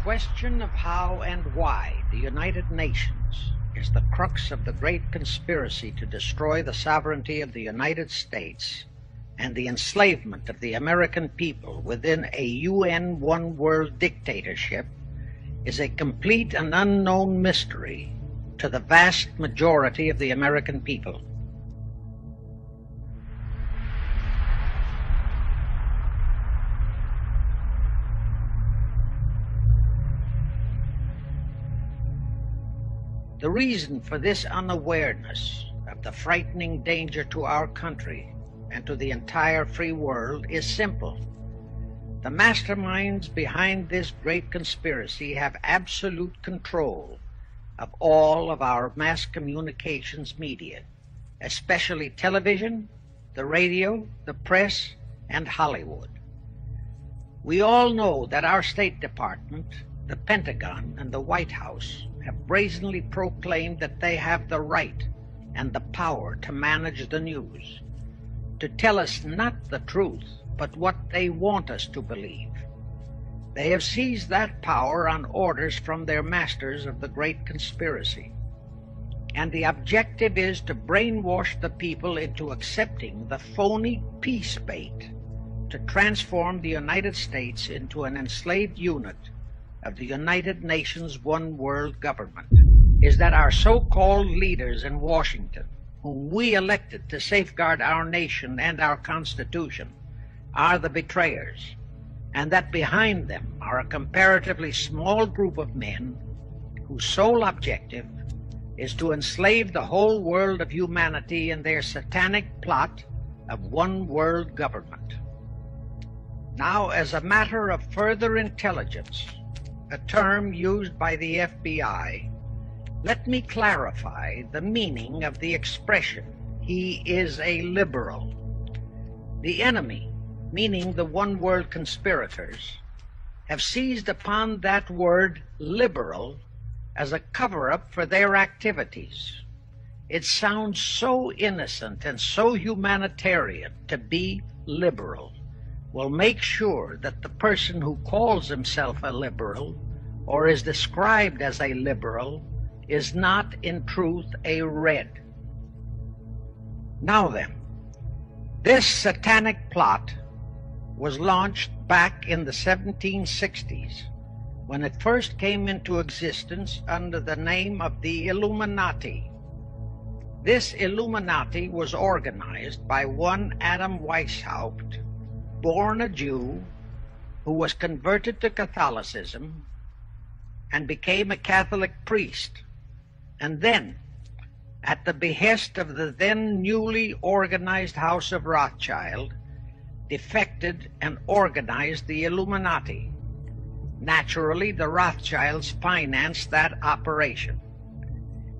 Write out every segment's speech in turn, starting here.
question of how and why the United Nations is the crux of the great conspiracy to destroy the sovereignty of the United States and the enslavement of the American people within a UN one-world dictatorship is a complete and unknown mystery to the vast majority of the American people. The reason for this unawareness of the frightening danger to our country and to the entire free world is simple. The masterminds behind this great conspiracy have absolute control of all of our mass communications media, especially television, the radio, the press, and Hollywood. We all know that our State Department, the Pentagon, and the White House have brazenly proclaimed that they have the right and the power to manage the news, to tell us not the truth, but what they want us to believe. They have seized that power on orders from their masters of the great conspiracy, and the objective is to brainwash the people into accepting the phony peace bait to transform the United States into an enslaved unit of the United Nations one world government. Is that our so-called leaders in Washington, whom we elected to safeguard our nation and our Constitution, are the betrayers, and that behind them are a comparatively small group of men whose sole objective is to enslave the whole world of humanity in their satanic plot of one world government. Now, as a matter of further intelligence, a term used by the FBI, let me clarify the meaning of the expression, "he is a liberal." The enemy, meaning the one-world conspirators, have seized upon that word liberal as a cover-up for their activities. It sounds so innocent and so humanitarian to be liberal. Will make sure that the person who calls himself a liberal or is described as a liberal is not in truth a red. Now then, this satanic plot was launched back in the 1760s when it first came into existence under the name of the Illuminati. This Illuminati was organized by one Adam Weishaupt, born a Jew, who was converted to Catholicism and became a Catholic priest, and then, at the behest of the then newly organized House of Rothschild, defected and organized the Illuminati. Naturally, the Rothschilds financed that operation,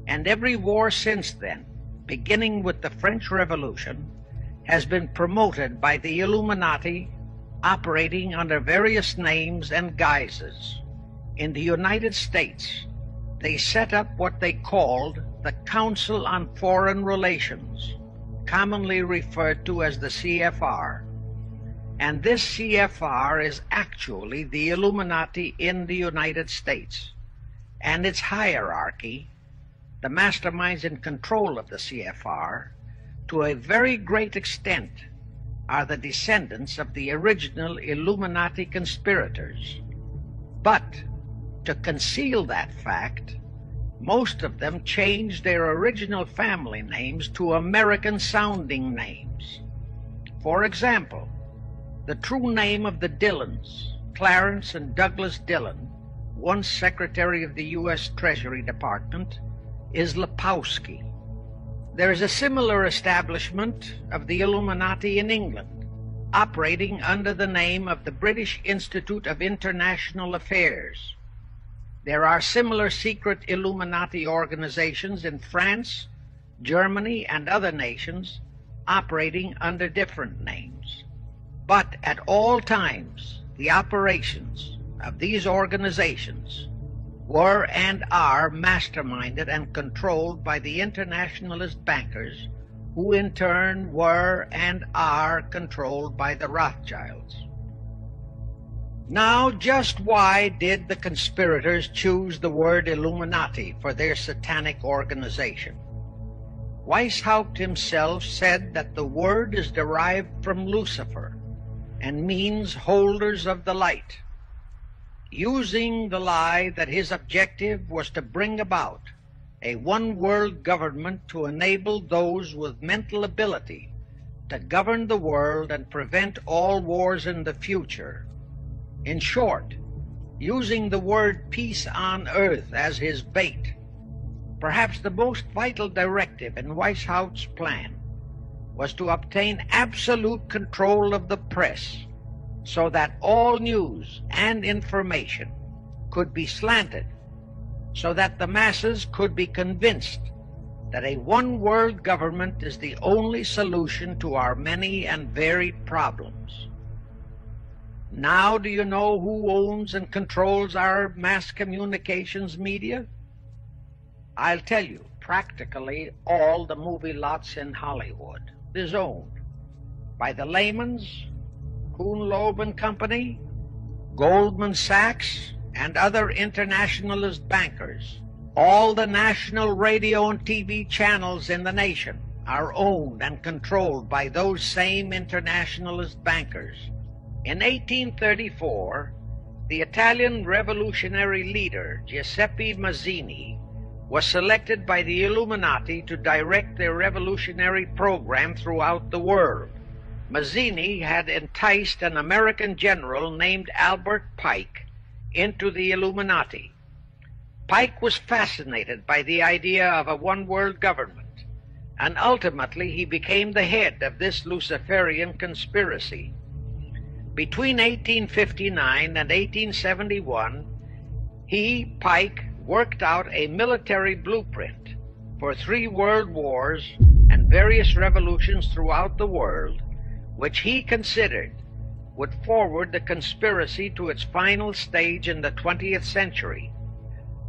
and every war since then, beginning with the French Revolution, has been promoted by the Illuminati, operating under various names and guises. In the United States, they set up what they called the Council on Foreign Relations, commonly referred to as the CFR. And this CFR is actually the Illuminati in the United States. And its hierarchy, the masterminds in control of the CFR, to a very great extent, are the descendants of the original Illuminati conspirators. But to conceal that fact, most of them changed their original family names to American-sounding names. For example, the true name of the Dillons, Clarence and Douglas Dillon, once Secretary of the U.S. Treasury Department, is Lepowski. There is a similar establishment of the Illuminati in England, operating under the name of the British Institute of International Affairs. There are similar secret Illuminati organizations in France, Germany, and other nations operating under different names. But at all times, the operations of these organizations were and are masterminded and controlled by the internationalist bankers, who in turn were and are controlled by the Rothschilds. Now, just why did the conspirators choose the word Illuminati for their satanic organization? Weishaupt himself said that the word is derived from Lucifer and means holders of the light, using the lie that his objective was to bring about a one-world government to enable those with mental ability to govern the world and prevent all wars in the future. In short, using the word peace on earth as his bait. Perhaps the most vital directive in Weishaupt's plan was to obtain absolute control of the press so that all news and information could be slanted, so that the masses could be convinced that a one-world government is the only solution to our many and varied problems. Now do you know who owns and controls our mass communications media? I'll tell you, practically all the movie lots in Hollywood is owned by the Lehmans, Kuhn Loeb and Company, Goldman Sachs, and other internationalist bankers. All the national radio and TV channels in the nation are owned and controlled by those same internationalist bankers. In 1834, the Italian revolutionary leader Giuseppe Mazzini was selected by the Illuminati to direct their revolutionary program throughout the world. Mazzini had enticed an American general named Albert Pike into the Illuminati. Pike was fascinated by the idea of a one-world government, and ultimately he became the head of this Luciferian conspiracy. Between 1859 and 1871, he, Pike, worked out a military blueprint for 3 world wars and various revolutions throughout the world, which he considered would forward the conspiracy to its final stage in the 20th century.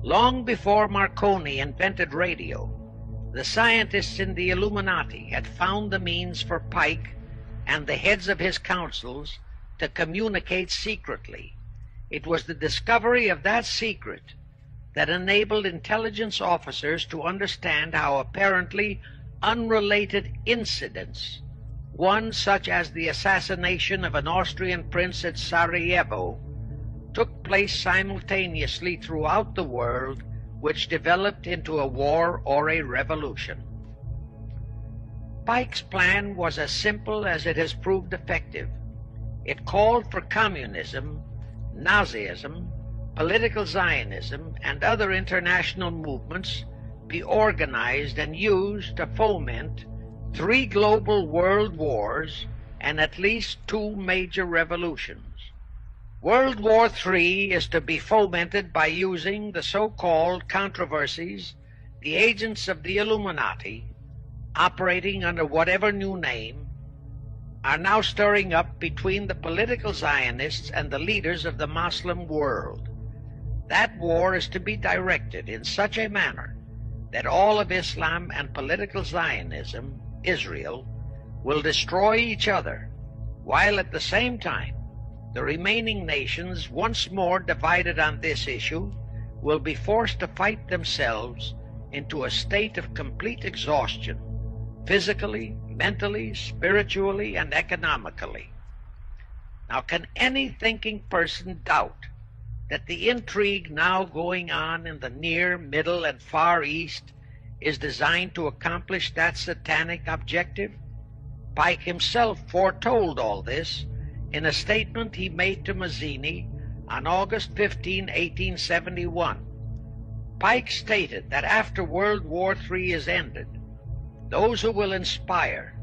Long before Marconi invented radio, the scientists in the Illuminati had found the means for Pike and the heads of his councils to communicate secretly. It was the discovery of that secret that enabled intelligence officers to understand how apparently unrelated incidents, one such as the assassination of an Austrian prince at Sarajevo, took place simultaneously throughout the world, which developed into a war or a revolution. Pike's plan was as simple as it has proved effective. It called for communism, Nazism, political Zionism, and other international movements be organized and used to foment 3 global world wars and at least 2 major revolutions. World War III is to be fomented by using the so-called controversies the agents of the Illuminati, operating under whatever new name, are now stirring up between the political Zionists and the leaders of the Muslim world. That war is to be directed in such a manner that all of Islam and political Zionism, Israel, will destroy each other, while at the same time the remaining nations, once more divided on this issue, will be forced to fight themselves into a state of complete exhaustion, physically, mentally, spiritually, and economically. Now, can any thinking person doubt that the intrigue now going on in the Near, Middle, and Far East is designed to accomplish that satanic objective? Pike himself foretold all this in a statement he made to Mazzini on August 15, 1871. Pike stated that after World War III is ended, those who will inspire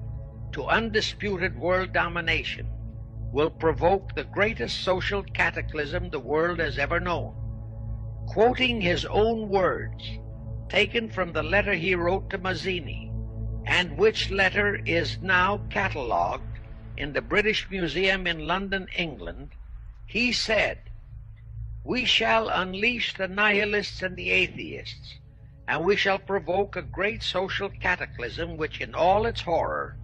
to undisputed world domination will provoke the greatest social cataclysm the world has ever known. Quoting his own words, taken from the letter he wrote to Mazzini, and which letter is now catalogued in the British Museum in London, England, he said, "We shall unleash the nihilists and the atheists, and we shall provoke a great social cataclysm which in all its horror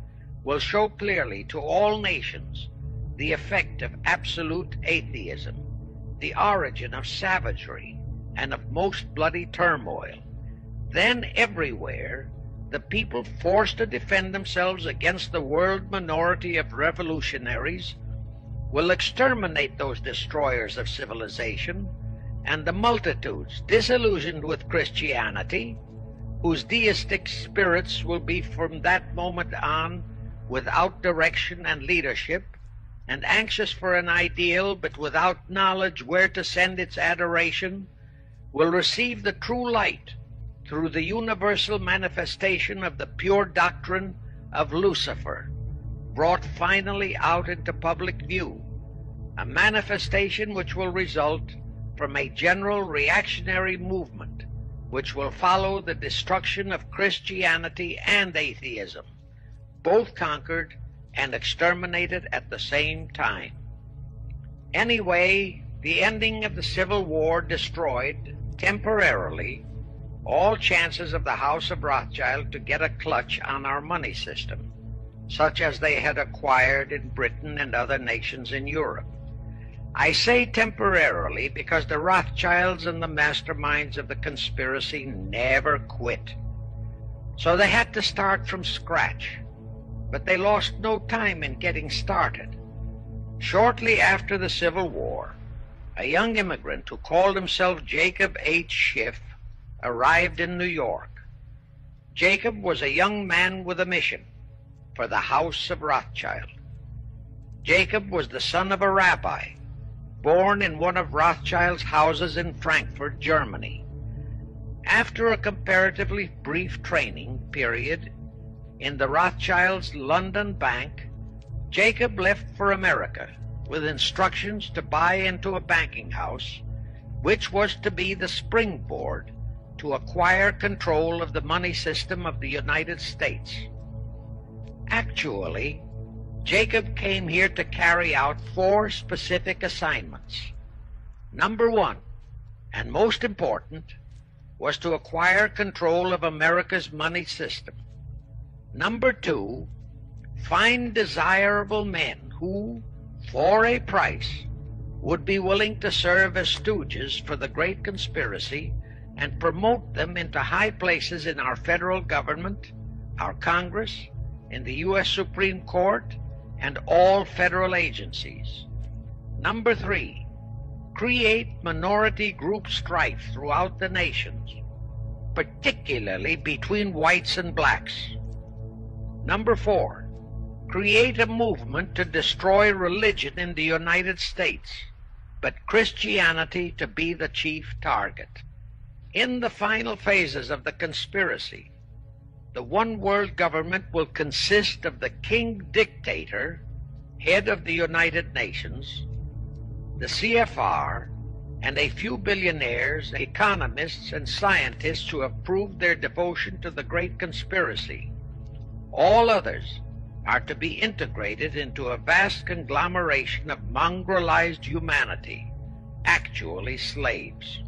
will show clearly to all nations the effect of absolute atheism." the origin of savagery and of most bloody turmoil, then everywhere the people forced to defend themselves against the world minority of revolutionaries will exterminate those destroyers of civilization, and the multitudes disillusioned with Christianity, whose deistic spirits will be from that moment on without direction and leadership, and anxious for an ideal but without knowledge where to send its adoration, will receive the true light through the universal manifestation of the pure doctrine of Lucifer, brought finally out into public view, a manifestation which will result from a general reactionary movement which will follow the destruction of Christianity and atheism, both conquered and exterminated at the same time. Anyway, the ending of the Civil War destroyed, temporarily, all chances of the House of Rothschild to get a clutch on our money system, such as they had acquired in Britain and other nations in Europe. I say temporarily because the Rothschilds and the masterminds of the conspiracy never quit. So they had to start from scratch, but they lost no time in getting started. Shortly after the Civil War, a young immigrant who called himself Jacob H. Schiff arrived in New York. Jacob was a young man with a mission for the House of Rothschild. Jacob was the son of a rabbi, born in one of Rothschild's houses in Frankfurt, Germany. After a comparatively brief training period in the Rothschilds' London bank, Jacob left for America with instructions to buy into a banking house, which was to be the springboard to acquire control of the money system of the United States. Actually, Jacob came here to carry out 4 specific assignments. Number 1, and most important, was to acquire control of America's money system. Number 2, find desirable men who, for a price, would be willing to serve as stooges for the great conspiracy and promote them into high places in our federal government, our Congress, in the U.S. Supreme Court, and all federal agencies. Number 3, create minority group strife throughout the nations, particularly between whites and blacks. Number 4, create a movement to destroy religion in the United States, but Christianity to be the chief target. In the final phases of the conspiracy, the one-world government will consist of the king-dictator, head of the United Nations, the CFR, and a few billionaires, economists, and scientists who have proved their devotion to the great conspiracy. All others are to be integrated into a vast conglomeration of mongrelized humanity, actually slaves.